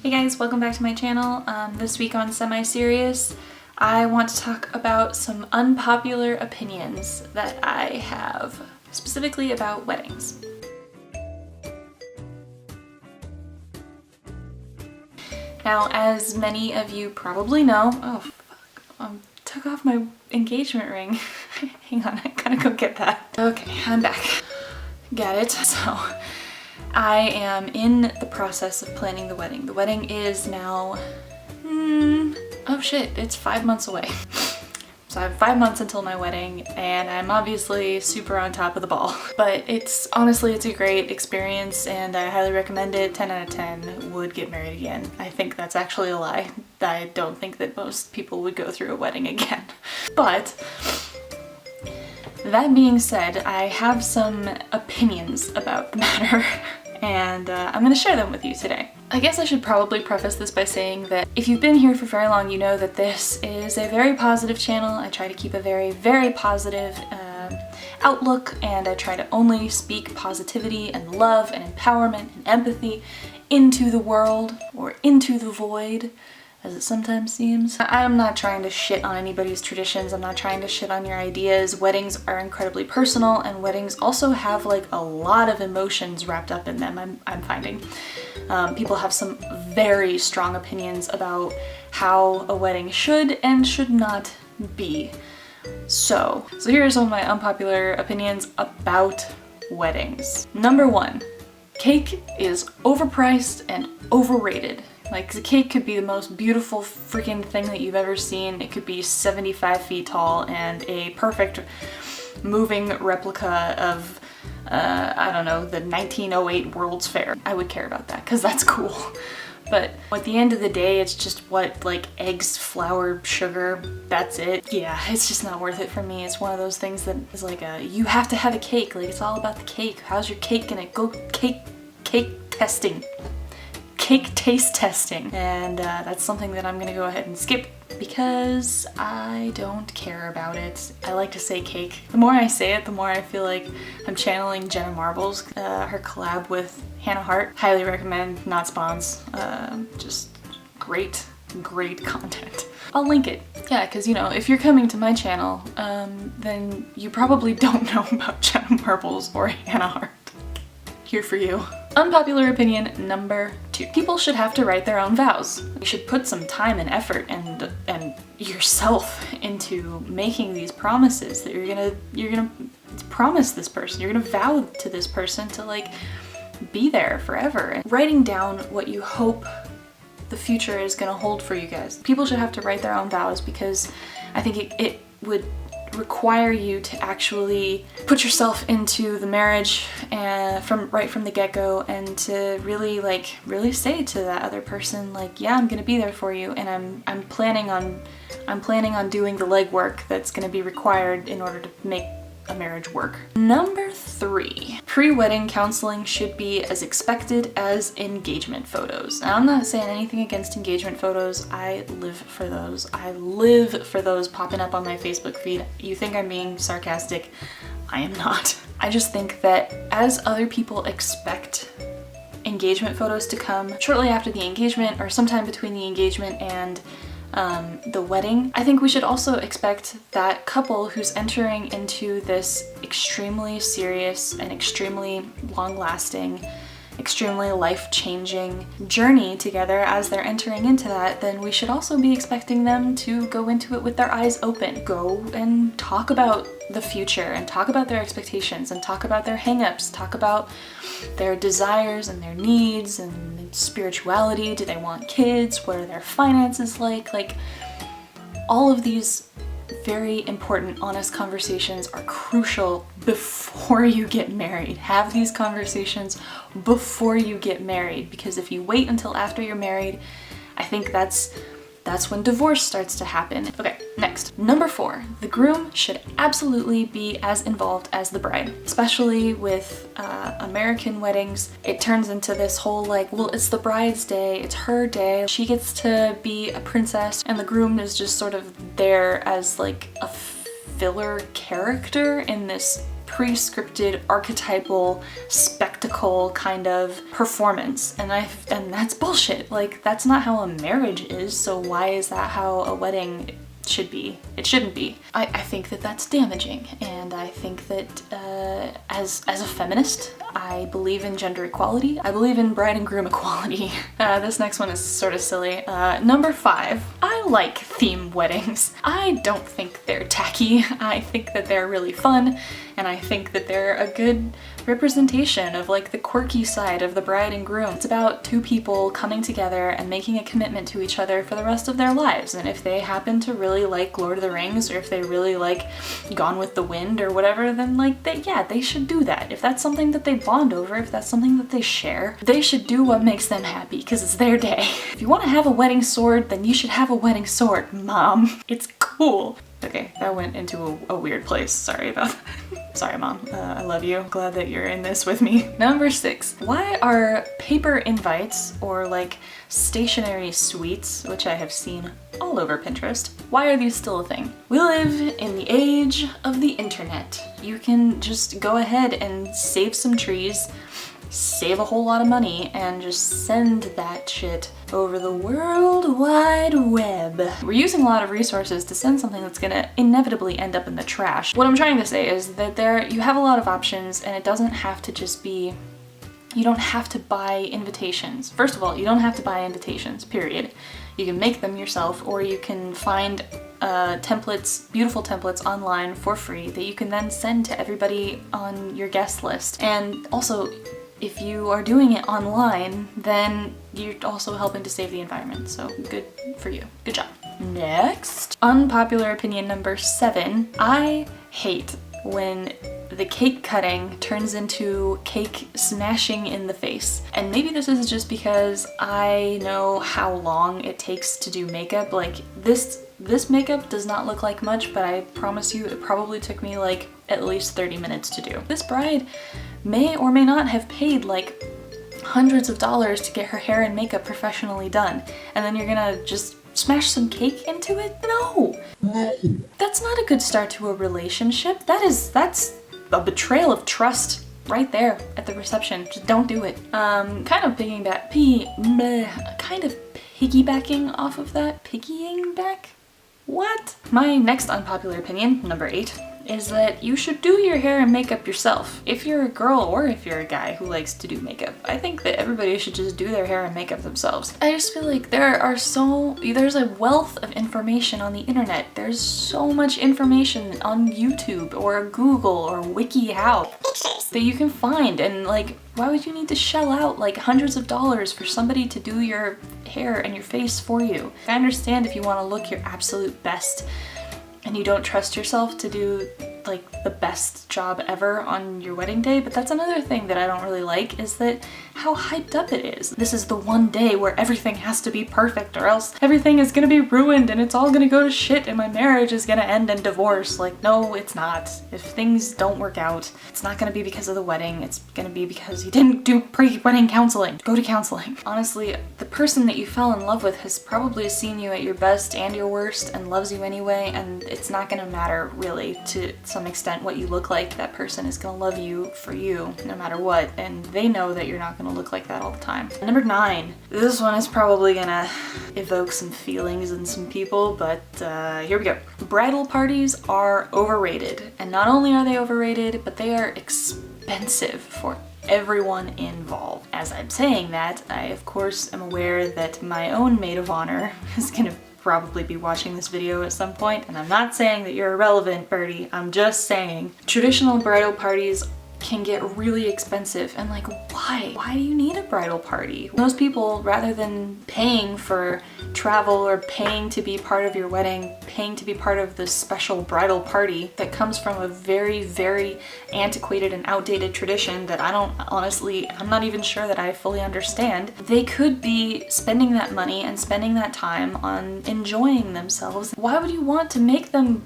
Hey guys, welcome back to my channel. This week on Semi-Serious, I want to talk about some unpopular opinions that I have, specifically about weddings. Now, as many of you probably know, oh fuck, took off my engagement ring. Hang on, I gotta go get that. Okay, I'm back. Got it. So, I am in the process of planning the wedding. The wedding is now, oh shit, it's 5 months away. So I have 5 months until my wedding and I'm obviously super on top of the ball. But honestly, it's a great experience and I highly recommend it. 10 out of 10 would get married again. I think that's actually a lie. I don't think that most people would go through a wedding again. But that being said, I have some opinions about the matter and I'm going to share them with you today. I guess I should probably preface this by saying that if you've been here for very long, you know that this is a very positive channel. I try to keep a very, very positive outlook, and I try to only speak positivity and love and empowerment and empathy into the world, or into the void, as it sometimes seems. I'm not trying to shit on anybody's traditions. I'm not trying to shit on your ideas. Weddings are incredibly personal, and weddings also have like a lot of emotions wrapped up in them, I'm finding. People have some very strong opinions about how a wedding should and should not be. So here are some of my unpopular opinions about weddings. Number 1, cake is overpriced and overrated. Like, the cake could be the most beautiful freaking thing that you've ever seen. It could be 75 feet tall and a perfect moving replica of, I don't know, the 1908 World's Fair. I would care about that because that's cool. But at the end of the day, it's just what, like, eggs, flour, sugar, that's it. Yeah, it's just not worth it for me. It's one of those things that is like you have to have a cake. Like, it's all about the cake. How's your cake gonna go? Cake testing. Cake taste testing, and that's something that I'm gonna go ahead and skip because I don't care about it. I like to say cake. The more I say it, the more I feel like I'm channeling Jenna Marbles, her collab with Hannah Hart. Highly recommend, not spons. Just great content. I'll link it. Yeah, because, you know, if you're coming to my channel, then you probably don't know about Jenna Marbles or Hannah Hart. Here for you. Unpopular opinion number 2. People should have to write their own vows. You should put some time and effort and yourself into making these promises that you're gonna promise this person. You're gonna vow to this person to, like, be there forever. And writing down what you hope the future is gonna hold for you guys. People should have to write their own vows because I think it would require you to actually put yourself into the marriage right from the get-go, and to really say to that other person, like, yeah, I'm gonna be there for you, and I'm planning on doing the legwork that's gonna be required in order to make a marriage work. Number 3, pre-wedding counseling should be as expected as engagement photos. Now, I'm not saying anything against engagement photos. I live for those. I live for those popping up on my Facebook feed. You think I'm being sarcastic? I am not. I just think that as other people expect engagement photos to come shortly after the engagement or sometime between the engagement and the wedding, I think we should also expect that couple who's entering into this extremely serious and extremely long-lasting, extremely life-changing journey together, as they're entering into that, then we should also be expecting them to go into it with their eyes open. Go and talk about the future and talk about their expectations and talk about their hang-ups, talk about their desires and their needs and spirituality. Do they want kids? What are their finances like? Like, all of these very important, honest conversations are crucial before you get married. Have these conversations before you get married, because if you wait until after you're married, I think that's when divorce starts to happen. Okay, next. Number 4, the groom should absolutely be as involved as the bride. Especially with American weddings, it turns into this whole like, well, it's the bride's day, it's her day, she gets to be a princess, and the groom is just sort of there as like a filler character in this pre-scripted, archetypal, spectacle kind of performance. And that's bullshit. Like, that's not how a marriage is, so why is that how a wedding should be? It shouldn't be. I think that that's damaging, and I think that as a feminist, I believe in gender equality. I believe in bride and groom equality. This next one is sort of silly. Number 5, I like theme weddings. I don't think they're tacky. I think that they're really fun, and I think that they're a good representation of like the quirky side of the bride and groom. It's about two people coming together and making a commitment to each other for the rest of their lives. And if they happen to really like Lord of the Rings, or if they really like Gone with the Wind or whatever, then like they should do that. If that's something that they bond over, if that's something that they share, they should do what makes them happy, because it's their day. If you want to have a wedding sword, then you should have a wedding sword, mom. It's cool. Okay, that went into a weird place. Sorry about that. Sorry, Mom. I love you. Glad that you're in this with me. Number 6. Why are paper invites, or like stationery suites, which I have seen all over Pinterest, why are these still a thing? We live in the age of the internet. You can just go ahead and save some trees, save a whole lot of money, and just send that shit over the World Wide Web. We're using a lot of resources to send something that's gonna inevitably end up in the trash. What I'm trying to say is that you have a lot of options, and it doesn't have to just be, you don't have to buy invitations. First of all, you don't have to buy invitations, period. You can make them yourself, or you can find templates, beautiful templates online for free that you can then send to everybody on your guest list. And also, if you are doing it online, then you're also helping to save the environment. So good for you. Good job. Next, unpopular opinion number 7. I hate when the cake cutting turns into cake smashing in the face. And maybe this is just because I know how long it takes to do makeup. Like this makeup does not look like much, but I promise you it probably took me like at least 30 minutes to do. This bride may or may not have paid like hundreds of dollars to get her hair and makeup professionally done. And then you're gonna just smash some cake into it? No! That's not a good start to a relationship. That's a betrayal of trust right there at the reception. Just don't do it. Kind of piggybacking off of that. Piggying back? What? My next unpopular opinion, number 8, is that you should do your hair and makeup yourself. If you're a girl or if you're a guy who likes to do makeup, I think that everybody should just do their hair and makeup themselves. I just feel like there's a wealth of information on the internet. There's so much information on YouTube or Google or WikiHow that you can find, and like, why would you need to shell out like hundreds of dollars for somebody to do your hair and your face for you? I understand if you want to look your absolute best and you don't trust yourself to do like the best job ever on your wedding day, but that's another thing that I don't really like, is that how hyped up it is. This is the one day where everything has to be perfect, or else everything is gonna be ruined and it's all gonna go to shit and my marriage is gonna end in divorce. Like, no, it's not. If things don't work out, it's not gonna be because of the wedding, it's gonna be because you didn't do pre-wedding counseling. Go to counseling. Honestly, the person that you fell in love with has probably seen you at your best and your worst and loves you anyway, and it's not gonna matter really to some extent what you look like. That person is gonna love you for you no matter what, and they know that you're not gonna look like that all the time. Number 9. This one is probably gonna evoke some feelings in some people, but here we go. Bridal parties are overrated, and not only are they overrated, but they are expensive for everyone involved. As I'm saying that, I of course am aware that my own maid of honor is gonna probably be watching this video at some point, and I'm not saying that you're irrelevant, Birdie. I'm just saying traditional bridal parties can get really expensive, and like, why? Why do you need a bridal party? Most people, rather than paying for travel or paying to be part of your wedding, paying to be part of this special bridal party that comes from a very, very antiquated and outdated tradition that I'm not even sure that I fully understand, they could be spending that money and spending that time on enjoying themselves. Why would you want to make them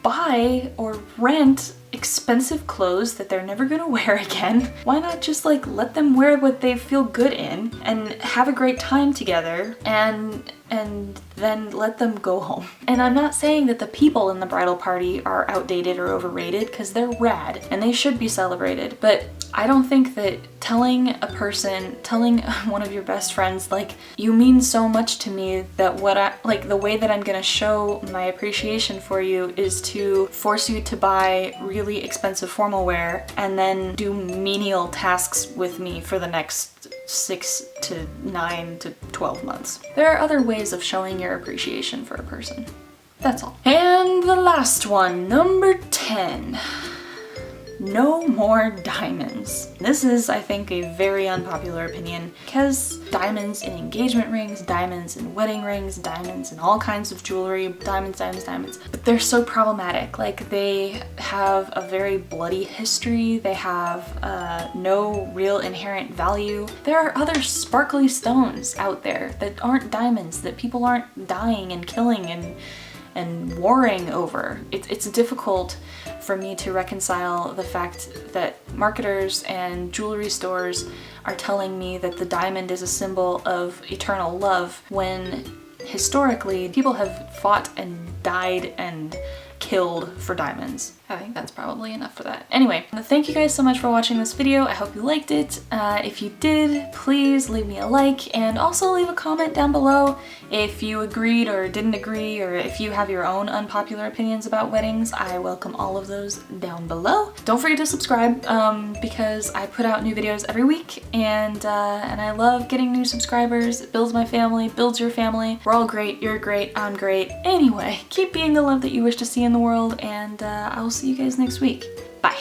buy or rent expensive clothes that they're never gonna wear again? Why not just like let them wear what they feel good in and have a great time together and and then let them go home. And I'm not saying that the people in the bridal party are outdated or overrated, because they're rad and they should be celebrated. But I don't think that telling one of your best friends, like, you mean so much to me that the way that I'm gonna show my appreciation for you is to force you to buy really expensive formal wear and then do menial tasks with me for the next 6 to 9 to 12 months. There are other ways of showing your appreciation for a person. That's all. And the last one, number 10. No more diamonds. This is, I think, a very unpopular opinion, because diamonds in engagement rings, diamonds in wedding rings, diamonds in all kinds of jewelry, diamonds, but they're so problematic. Like, they have a very bloody history, they have no real inherent value. There are other sparkly stones out there that aren't diamonds, that people aren't dying and killing and warring over. It's difficult for me to reconcile the fact that marketers and jewelry stores are telling me that the diamond is a symbol of eternal love, when historically people have fought and died and killed for diamonds. I think that's probably enough for that. Anyway, thank you guys so much for watching this video. I hope you liked it. If you did, please leave me a like, and also leave a comment down below if you agreed or didn't agree, or if you have your own unpopular opinions about weddings. I welcome all of those down below. Don't forget to subscribe, because I put out new videos every week, and I love getting new subscribers. It builds my family, builds your family. We're all great, you're great, I'm great. Anyway, keep being the love that you wish to see in the world, and I'll see you guys next week. Bye.